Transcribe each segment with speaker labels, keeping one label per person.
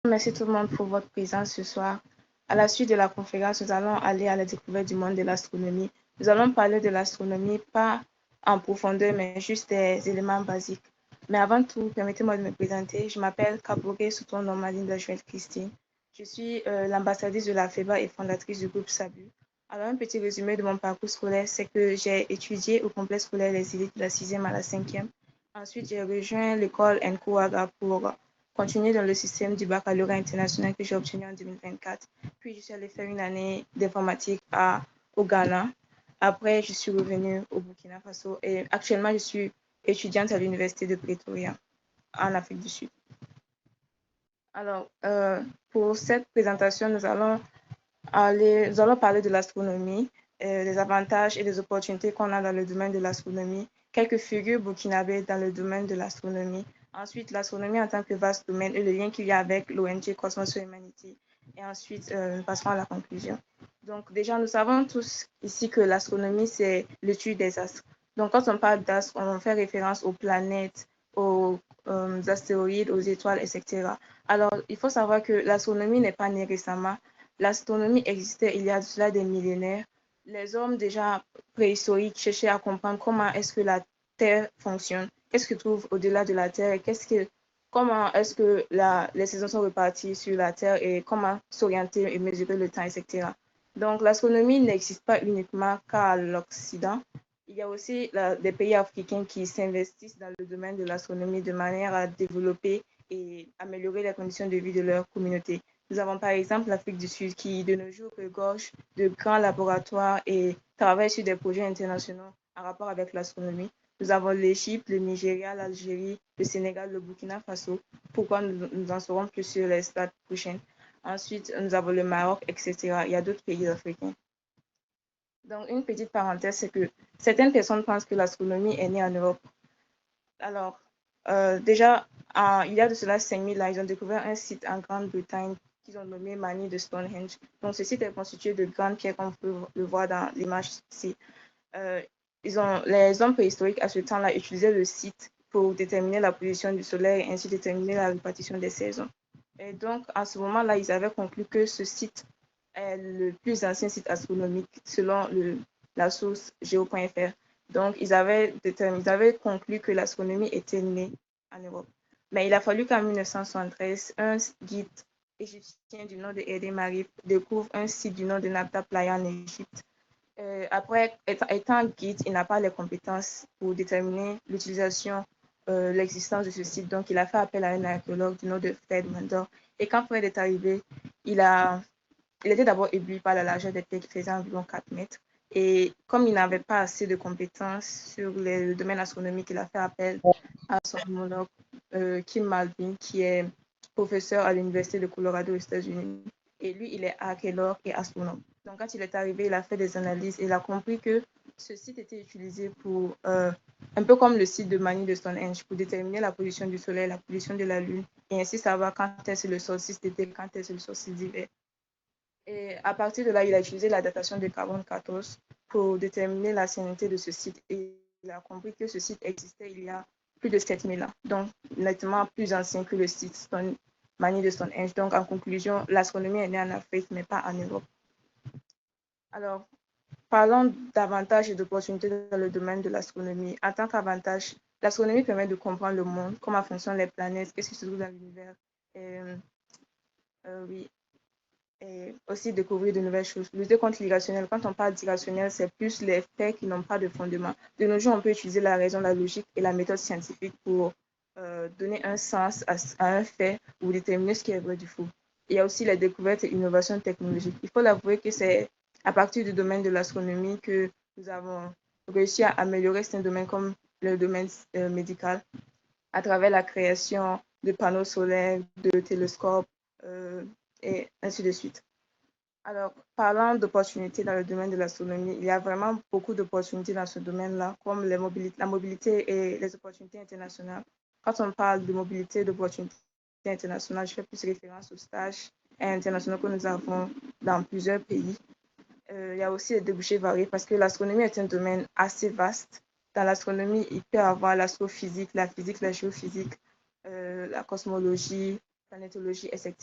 Speaker 1: Merci tout le monde pour votre présence ce soir. À la suite de la conférence, nous allons aller à la découverte du monde de l'astronomie. Nous allons parler de l'astronomie, pas en profondeur, mais juste des éléments basiques. Mais avant tout, permettez-moi de me présenter. Je m'appelle Kabouré, sous ton nom Malinda Joël Christine. Je suis l'ambassadrice de la FEBA et fondatrice du groupe SABU. Alors, un petit résumé de mon parcours scolaire, c'est que j'ai étudié au complexe scolaire Les Élites de la 6e à la 5e. Ensuite, j'ai rejoint l'école Nkouaga pour continuer dans le système du baccalauréat international que j'ai obtenu en 2024. Puis, je suis allée faire une année d'informatique au Ghana. Après, je suis revenue au Burkina Faso et actuellement, je suis étudiante à l'université de Pretoria, en Afrique du Sud. Alors, pour cette présentation, nous allons parler de l'astronomie, des avantages et des opportunités qu'on a dans le domaine de l'astronomie, quelques figures burkinabées dans le domaine de l'astronomie, ensuite l'astronomie en tant que vaste domaine et le lien qu'il y a avec l'ONG Cosmos Humanity, et ensuite nous passerons à la conclusion. Donc déjà, nous savons tous ici que l'astronomie, c'est l'étude des astres. Donc quand on parle d'astres, on fait référence aux planètes, aux astéroïdes, aux étoiles, etc. Alors, il faut savoir que l'astronomie n'est pas née récemment. L'astronomie existait il y a cela des millénaires. Les hommes déjà préhistoriques cherchaient à comprendre comment est-ce que la Terre fonctionne, qu'est-ce que trouve au-delà de la Terre, comment est-ce que les saisons sont reparties sur la Terre et comment s'orienter et mesurer le temps, etc. Donc l'astronomie n'existe pas uniquement qu'à l'Occident. Il y a aussi des pays africains qui s'investissent dans le domaine de l'astronomie de manière à développer et améliorer les conditions de vie de leur communauté. Nous avons par exemple l'Afrique du Sud qui, de nos jours, regorge de grands laboratoires et travaille sur des projets internationaux en rapport avec l'astronomie. Nous avons l'Égypte, le Nigeria, l'Algérie, le Sénégal, le Burkina Faso. Pourquoi nous en saurons plus sur les stades prochaines. Ensuite, nous avons le Maroc, etc. Il y a d'autres pays africains. Donc, une petite parenthèse, c'est que certaines personnes pensent que l'astronomie est née en Europe. Alors, déjà, il y a de cela 5000 ans, ils ont découvert un site en Grande-Bretagne qu'ils ont nommé Manie de Stonehenge. Donc, ce site est constitué de grandes pierres, comme vous pouvez le voir dans l'image ici. Euh, les hommes préhistoriques, à ce temps-là, utilisaient le site pour déterminer la position du soleil et ainsi déterminer la répartition des saisons. Et donc, à ce moment-là, ils avaient conclu que ce site est le plus ancien site astronomique selon la source geo.fr. Donc, ils avaient conclu que l'astronomie était née en Europe. Mais il a fallu qu'en 1973, un guide égyptien du nom de Ede Marif découvre un site du nom de Nabta Playa en Égypte. Après, étant guide, il n'a pas les compétences pour déterminer l'utilisation, l'existence de ce site. Donc, il a fait appel à un archéologue du nom de Fred Mandor. Et quand Fred est arrivé, il a il était d'abord ébloui par la largeur des pierres qui faisait environ 4 mètres. Et comme il n'avait pas assez de compétences sur le domaine astronomique, il a fait appel à son homologue Kim Malvin, qui est professeur à l'Université de Colorado aux États-Unis. Et lui, il est archéologue et astronome. Donc, quand il est arrivé, il a fait des analyses et il a compris que ce site était utilisé pour, un peu comme le site de Mani de Stonehenge, pour déterminer la position du Soleil, la position de la Lune, et ainsi savoir quand est-ce le solstice d'été, quand est-ce le solstice d'hiver. Et à partir de là, il a utilisé la datation de carbone 14 pour déterminer l'ancienneté de ce site. Et il a compris que ce site existait il y a plus de 7000 ans, donc nettement plus ancien que le site Mani de Stonehenge. Donc, en conclusion, l'astronomie est née en Afrique, mais pas en Europe. Alors, parlons d'avantages et d'opportunités dans le domaine de l'astronomie. En tant qu'avantage, l'astronomie permet de comprendre le monde, comment fonctionnent les planètes, qu'est-ce qui se trouve dans l'univers. Oui, et aussi découvrir de nouvelles choses. Lutter contre l'irrationnel. Quand on parle d'irrationnel, c'est plus les faits qui n'ont pas de fondement. De nos jours, on peut utiliser la raison, la logique et la méthode scientifique pour donner un sens à un fait ou déterminer ce qui est vrai du faux. Il y a aussi les découvertes et innovations technologiques. Il faut l'avouer que c'est à partir du domaine de l'astronomie que nous avons réussi à améliorer certains domaines comme le domaine médical à travers la création de panneaux solaires, de télescopes, euh, et ainsi de suite. Alors, parlant d'opportunités dans le domaine de l'astronomie, il y a vraiment beaucoup d'opportunités dans ce domaine-là, comme la mobilité et les opportunités internationales. Quand on parle de mobilité et d'opportunités internationales, je fais plus référence aux stages internationaux que nous avons dans plusieurs pays. Il y a aussi des débouchés variés parce que l'astronomie est un domaine assez vaste. Dans l'astronomie, il peut y avoir l'astrophysique, la physique, la géophysique, la cosmologie, planétologie, etc.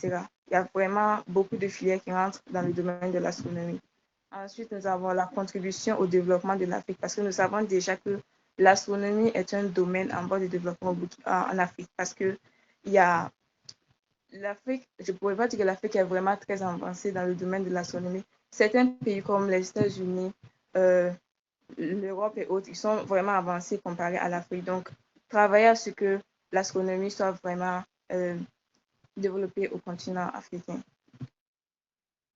Speaker 1: Il y a vraiment beaucoup de filières qui rentrent dans le domaine de l'astronomie. Ensuite, nous avons la contribution au développement de l'Afrique parce que nous savons déjà que l'astronomie est un domaine en voie de développement en Afrique parce que il y a l'Afrique, je ne pourrais pas dire que l'Afrique est vraiment très avancée dans le domaine de l'astronomie. Certains pays comme les États-Unis, euh, l'Europe et autres, ils sont vraiment avancés comparés à l'Afrique. Donc, travailler à ce que l'astronomie soit vraiment développée au continent africain.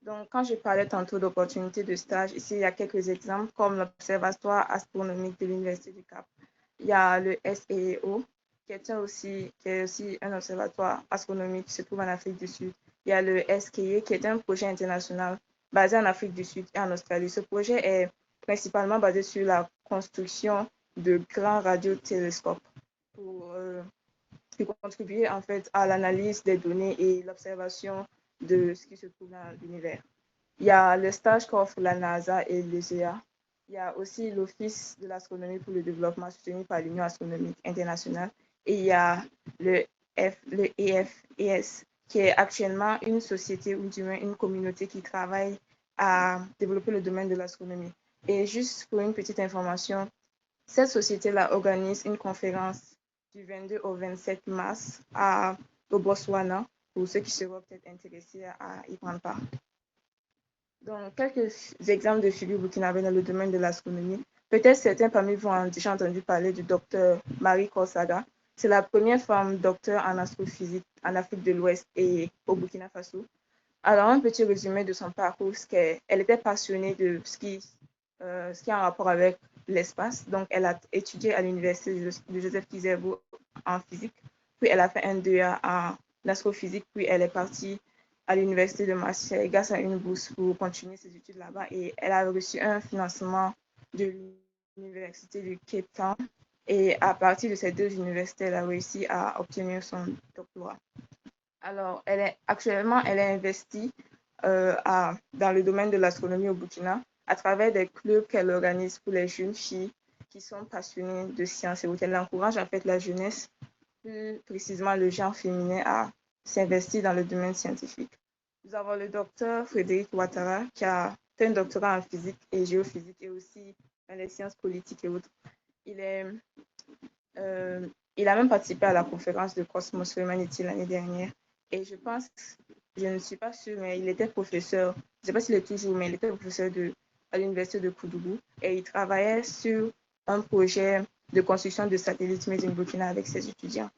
Speaker 1: Donc, quand je parlais tantôt d'opportunités de stage, ici, il y a quelques exemples comme l'Observatoire astronomique de l'Université du Cap. Il y a le SAO, qui est aussi un observatoire astronomique qui se trouve en Afrique du Sud. Il y a le SKA, qui est un projet international basé en Afrique du Sud et en Australie. Ce projet est principalement basé sur la construction de grands radiotélescopes pour, pour contribuer en fait à l'analyse des données et l'observation de ce qui se trouve dans l'univers. Il y a le stage qu'offre la NASA et l'ESA. Il y a aussi l'Office de l'astronomie pour le développement soutenu par l'Union astronomique internationale. Et il y a le EFES, qui est actuellement une société ou du moins une communauté qui travaille à développer le domaine de l'astronomie. Et juste pour une petite information, cette société-là organise une conférence du 22 au 27 mars au Botswana pour ceux qui seront peut-être intéressés à y prendre part. Donc, quelques exemples de figures burkinabées dans le domaine de l'astronomie. Peut-être certains parmi vous ont déjà entendu parler du docteur Marie Korsaga. C'est la première femme docteur en astrophysique en Afrique de l'Ouest et au Burkina Faso. Alors, un petit résumé de son parcours, c'est qu'elle était passionnée de ce qui est en rapport avec l'espace. Donc, elle a étudié à l'université de Joseph Kizerbo en physique, puis elle a fait un 2A en astrophysique, puis elle est partie à l'université de Marseille grâce à une bourse pour continuer ses études là-bas et elle a reçu un financement de l'université du Cape Town et à partir de ces deux universités, elle a réussi à obtenir son doctorat. Alors, actuellement, elle est investie dans le domaine de l'astronomie au Burkina à travers des clubs qu'elle organise pour les jeunes filles qui sont passionnées de sciences et où elle encourage en fait la jeunesse, plus précisément le genre féminin, à s'investir dans le domaine scientifique. Nous avons le docteur Frédéric Ouattara qui a fait un doctorat en physique et géophysique et aussi dans les sciences politiques et autres. Il a même participé à la conférence de Cosmos Humanity l'année dernière. Et je pense, je ne suis pas sûre, mais il était professeur, je ne sais pas s'il est toujours, mais il était professeur à l'université de Koudougou. Et il travaillait sur un projet de construction de satellites Made in Burkina avec ses étudiants.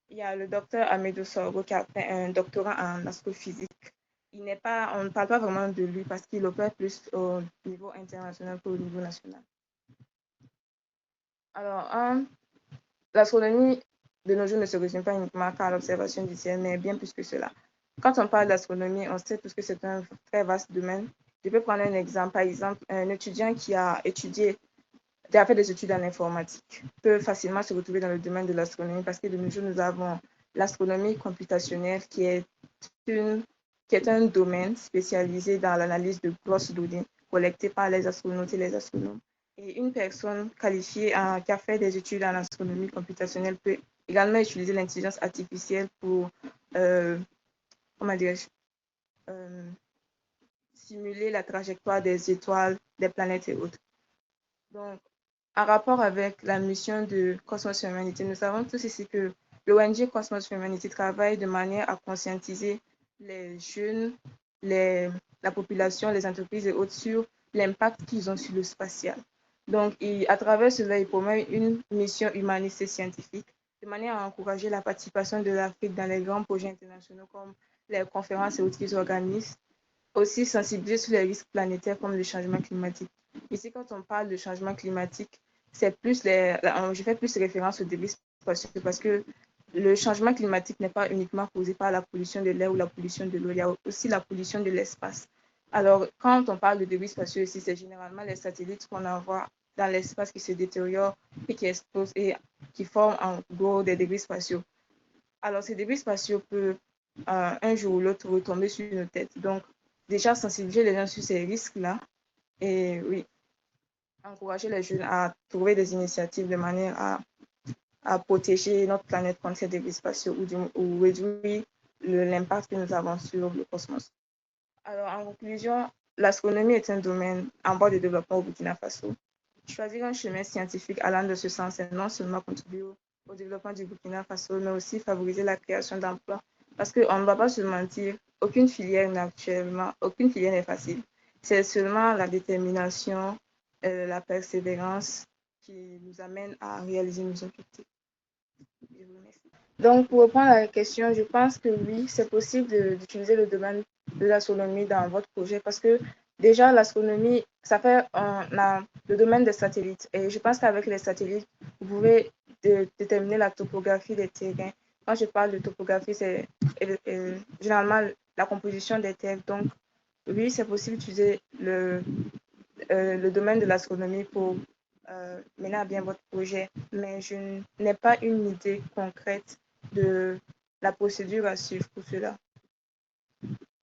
Speaker 1: Il y a le docteur Amédou Sorgo qui a fait un doctorat en astrophysique. On ne parle pas vraiment de lui parce qu'il opère plus au niveau international qu'au niveau national. Alors, l'astronomie de nos jours ne se résume pas uniquement à l'observation du ciel, mais bien plus que cela. Quand on parle d'astronomie, on sait tous que c'est un très vaste domaine. Je peux prendre un exemple. Par exemple, un étudiant qui a fait des études en informatique peut facilement se retrouver dans le domaine de l'astronomie parce que de nos jours, nous avons l'astronomie computationnelle qui est un domaine spécialisé dans l'analyse de grosses données collectées par les astronautes et les astronomes. Et une personne qualifiée qui a fait des études en astronomie computationnelle peut également utiliser l'intelligence artificielle pour, comment dirais-je, simuler la trajectoire des étoiles, des planètes et autres. Donc, en rapport avec la mission de Cosmos Humanity, nous savons tous ici que l'ONG Cosmos Humanity travaille de manière à conscientiser les jeunes, la population, les entreprises et autres sur l'impact qu'ils ont sur le spatial. Donc, à travers cela, il promeut une mission humaniste et scientifique de manière à encourager la participation de l'Afrique dans les grands projets internationaux comme les conférences et autres qu'ils organisent. Aussi sensibiliser sur les risques planétaires comme le changement climatique. Ici, quand on parle de changement climatique, je fais plus référence aux débris spatiaux parce que le changement climatique n'est pas uniquement causé par la pollution de l'air ou la pollution de l'eau, il y a aussi la pollution de l'espace. Alors, quand on parle de débris spatiaux ici, c'est généralement les satellites qu'on envoie dans l'espace qui se détériorent et qui explosent et qui forment en gros des débris spatiaux. Alors, ces débris spatiaux peuvent un jour ou l'autre retomber sur nos têtes. Donc, déjà sensibiliser les gens sur ces risques-là et oui, encourager les jeunes à trouver des initiatives de manière à protéger notre planète contre ces débris spatiaux ou réduire l'impact que nous avons sur le cosmos. Alors, en conclusion, l'astronomie est un domaine en voie de développement au Burkina Faso. Choisir un chemin scientifique allant de ce sens est non seulement contribuer au développement du Burkina Faso, mais aussi favoriser la création d'emplois. Parce qu'on ne va pas se mentir, aucune filière n'est facile. C'est seulement la détermination, la persévérance qui nous amène à réaliser nos objectifs. Je vous remercie. Donc, pour reprendre la question, je pense que oui, c'est possible d'utiliser le domaine de l'astronomie dans votre projet parce que déjà, l'astronomie, ça fait le domaine des satellites. Et je pense qu'avec les satellites, vous pouvez déterminer la topographie des terrains. Quand je parle de topographie, c'est généralement la composition des terres. Donc, oui, c'est possible d'utiliser le domaine de l'astronomie pour mener à bien votre projet, mais je n'ai pas une idée concrète de la procédure à suivre pour cela.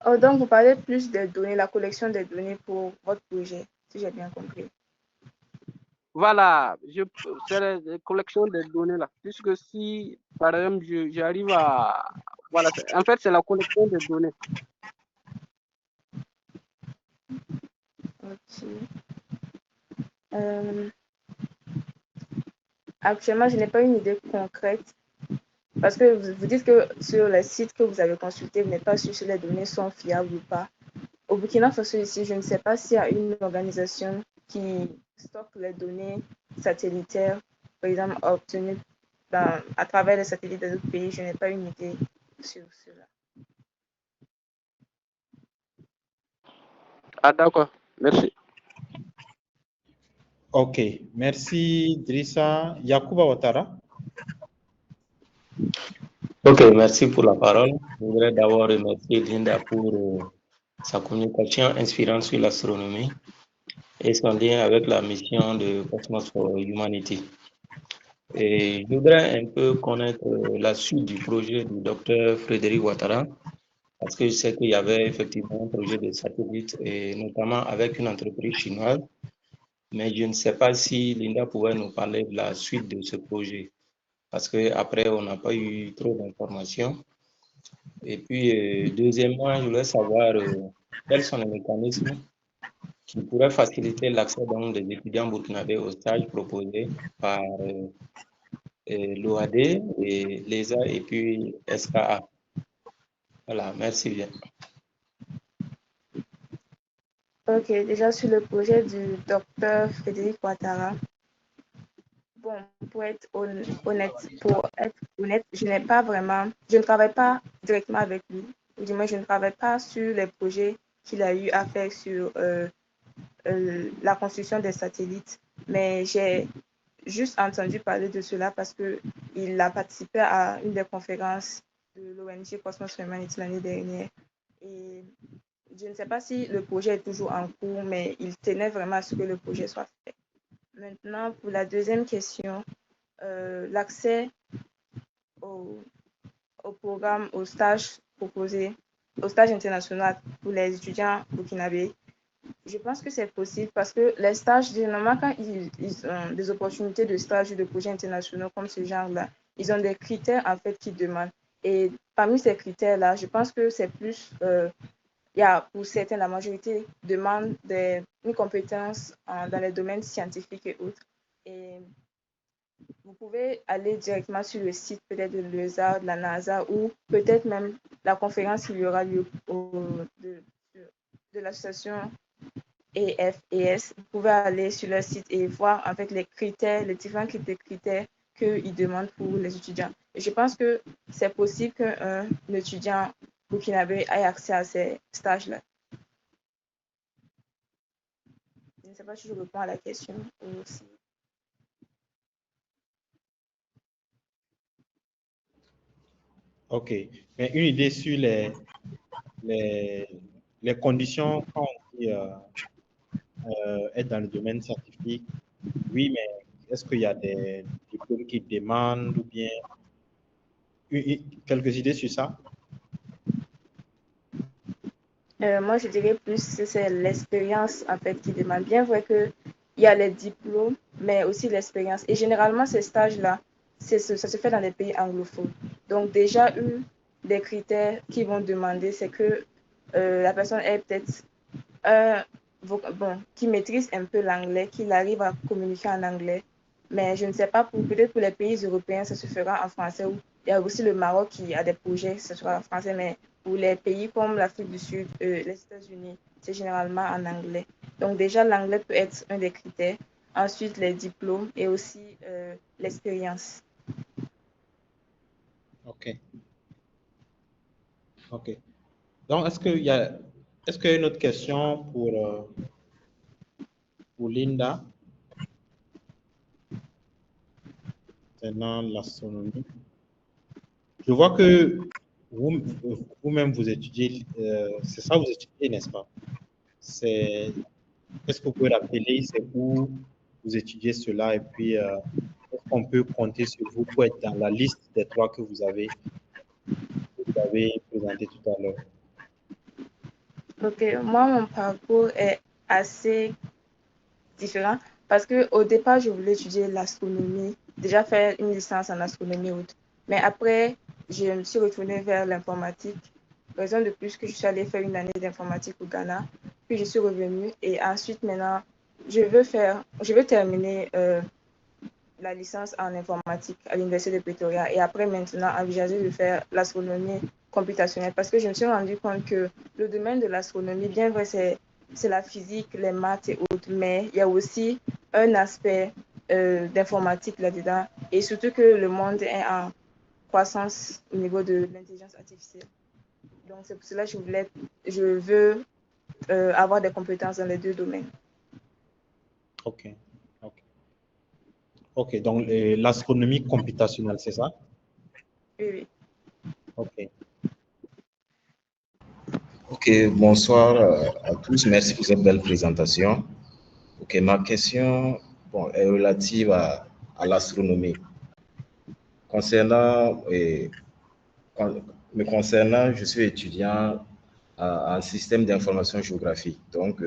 Speaker 1: Oh, donc, vous parlez plus des données, la collection des données pour votre projet, si j'ai bien compris.
Speaker 2: Voilà, c'est la collection des données là. Puisque si, par exemple, j'arrive à... Voilà, en fait, c'est la collection des données.
Speaker 1: Ok. Actuellement, je n'ai pas une idée concrète parce que vous dites que sur les sites que vous avez consultés, vous n'êtes pas sûr si les données sont fiables ou pas. Au Burkina Faso, ici, je ne sais pas s'il y a une organisation qui stocke les données satellitaires, par exemple, obtenues à travers les satellites des autres pays. Je n'ai pas une idée sur cela.
Speaker 2: Ah, d'accord. Merci.
Speaker 3: Ok, merci Drissa. Yacouba Ouattara.
Speaker 4: Ok, merci pour la parole. Je voudrais d'abord remercier Linda pour sa communication inspirante sur l'astronomie et son lien avec la mission de Cosmos for Humanity. Et je voudrais un peu connaître la suite du projet du docteur Frédéric Ouattara, parce que je sais qu'il y avait effectivement un projet de satellite, et notamment avec une entreprise chinoise, mais je ne sais pas si Linda pouvait nous parler de la suite de ce projet, parce qu'après, on n'a pas eu trop d'informations. Et puis, deuxièmement, je voulais savoir quels sont les mécanismes qui pourraient faciliter l'accès des étudiants burkinabés aux stages proposés par l'OAD et l'ESA et puis SKA. Voilà, merci bien.
Speaker 1: Ok, déjà sur le projet du docteur Frédéric Ouattara. Bon, pour être honnête, je ne travaille pas directement avec lui. Ou du moins, je ne travaille pas sur les projets qu'il a eu à faire sur la construction des satellites. Mais j'ai juste entendu parler de cela parce qu'il a participé à une des conférences de l'ONG Cosmos Humanity l'année dernière. Et je ne sais pas si le projet est toujours en cours, mais il tenait vraiment à ce que le projet soit fait. Maintenant, pour la deuxième question, l'accès au programme, au stage proposé, au stage international pour les étudiants burkinabés. Je pense que c'est possible parce que les stages, généralement, quand ils ont des opportunités de stage ou de projets internationaux comme ce genre-là, ils ont des critères en fait qu'ils demandent. Et parmi ces critères-là, je pense que c'est plus, il y a pour certains, la majorité demande une compétence dans les domaines scientifiques et autres. Et vous pouvez aller directement sur le site peut-être de l'ESA, de la NASA ou peut-être même la conférence qu'il y aura lieu de l'association EFES. Vous pouvez aller sur leur site et voir en fait les critères, les différents critères qu'ils demandent pour les étudiants. Et je pense que c'est possible qu'un étudiant burkinabé ait accès à ces stages-là. Je ne sais pas si je réponds à la question aussi.
Speaker 3: Ok, mais une idée sur les conditions quand on dit être dans le domaine scientifique. Oui, mais est-ce qu'il y a des diplômes qui demandent ou bien quelques idées sur ça?
Speaker 1: Moi, je dirais plus que c'est l'expérience en fait qui demande. Bien vrai qu'il y a les diplômes, mais aussi l'expérience. Et généralement, ces stages-là, ça se fait dans les pays anglophones. Donc déjà, des critères qu'ils vont demander, c'est que la personne ait peut-être qui maîtrise un peu l'anglais, qu'il arrive à communiquer en anglais. Mais je ne sais pas, peut-être pour les pays européens, ça se fera en français. Ou il y a aussi le Maroc qui a des projets, ce sera en français. Mais pour les pays comme l'Afrique du Sud, les États-Unis, c'est généralement en anglais. Donc déjà, l'anglais peut être un des critères. Ensuite, les diplômes et aussi l'expérience.
Speaker 3: OK. OK. Donc, est-ce qu'il y a une autre question pour Linda concernant l'astronomie? Je vois que vous-même, vous étudiez, c'est ça, vous étudiez, n'est-ce pas? Est-ce que vous pouvez rappeler, c'est où vous étudiez cela et puis est-ce qu'on peut compter sur vous pour être dans la liste des trois que vous avez présenté tout à l'heure?
Speaker 1: Ok, moi, mon parcours est assez différent parce que au départ, je voulais étudier l'astronomie, déjà faire une licence en astronomie haute. Mais après, je me suis retournée vers l'informatique. Raison de plus que je suis allée faire une année d'informatique au Ghana, puis je suis revenue et ensuite maintenant, je veux terminer la licence en informatique à l'Université de Pretoria et après maintenant envisager de faire l'astronomie computationnelle parce que je me suis rendu compte que le domaine de l'astronomie, bien vrai, c'est la physique, les maths et autres, mais il y a aussi un aspect d'informatique là-dedans et surtout que le monde est en croissance au niveau de l'intelligence artificielle. Donc c'est pour cela que je veux avoir des compétences dans les deux domaines.
Speaker 3: OK. OK. OK. Donc, l'astronomie computationnelle, c'est ça?
Speaker 1: Oui, oui.
Speaker 3: OK.
Speaker 5: Ok, bonsoir à tous. Merci pour cette belle présentation. Ok, ma question est relative à l'astronomie. Concernant, me concernant, je suis étudiant en système d'information géographique. Donc,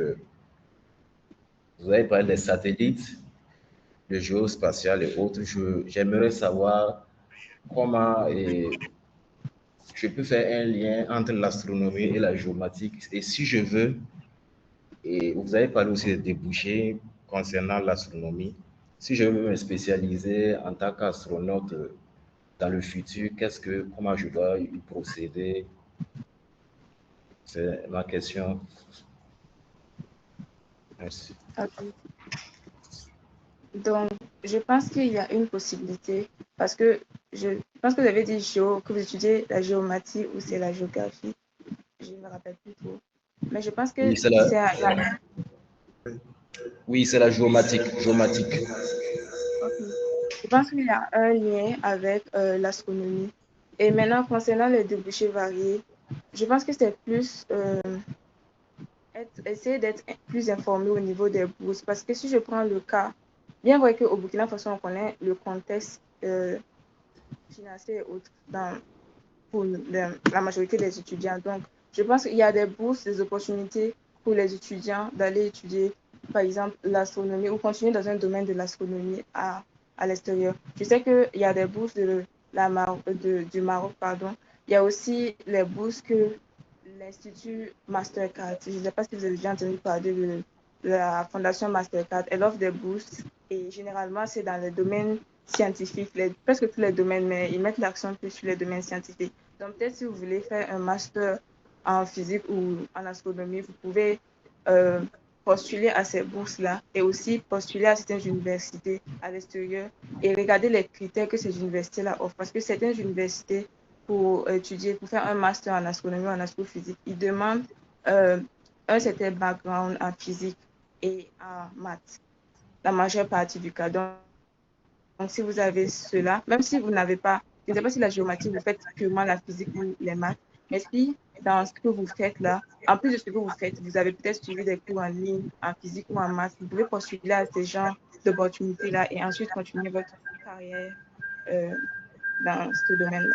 Speaker 5: vous avez parlé des satellites, de géospatial et autres. J'aimerais savoir comment je peux faire un lien entre l'astronomie et la géomatique. Et si je veux, et vous avez parlé aussi des débouchés concernant l'astronomie. Si je veux me spécialiser en tant qu'astronaute dans le futur, comment je dois y procéder? C'est ma question. Merci.
Speaker 1: Ok. Donc, je pense qu'il y a une possibilité parce que je pense que vous avez dit que vous étudiez la géométrie ou c'est la géographie. Je ne me rappelle plus trop. Mais je pense que
Speaker 5: Oui, c'est la géomatique.
Speaker 1: ok. Je pense qu'il y a un lien avec l'astronomie. Et maintenant, concernant les débouchés variés, je pense que c'est plus essayer d'être plus informé au niveau des bourses. Parce que si je prends le cas, bien vrai qu'au Burkina Faso, on connaît le contexte financier et autres pour la majorité des étudiants. Donc, je pense qu'il y a des bourses, des opportunités pour les étudiants d'aller étudier, par exemple, l'astronomie ou continuer dans un domaine de l'astronomie à l'extérieur. Je sais qu'il y a des bourses du Maroc, pardon. Il y a aussi les bourses que l'Institut Mastercard, je ne sais pas si vous avez déjà entendu parler de la Fondation Mastercard, elle offre des bourses et généralement c'est dans les domaines scientifiques, presque tous les domaines, mais ils mettent l'accent plus sur les domaines scientifiques. Donc peut-être si vous voulez faire un master en physique ou en astronomie, vous pouvez euh, postuler à ces bourses-là et aussi postuler à certaines universités à l'extérieur et regarder les critères que ces universités-là offrent. Parce que certaines universités, pour étudier, pour faire un master en astronomie ou en astrophysique, ils demandent euh, un certain background en physique et en maths, la majeure partie du cas. Donc, si vous avez cela, même si vous n'avez pas, je ne sais pas si la géométrie, vous faites purement la physique ou les maths, mais si dans ce que vous faites là, en plus de ce que vous faites, vous avez peut-être suivi des cours en ligne, en physique ou en maths, vous pouvez postuler à ces genres d'opportunités-là et ensuite continuer votre carrière dans ce domaine-là.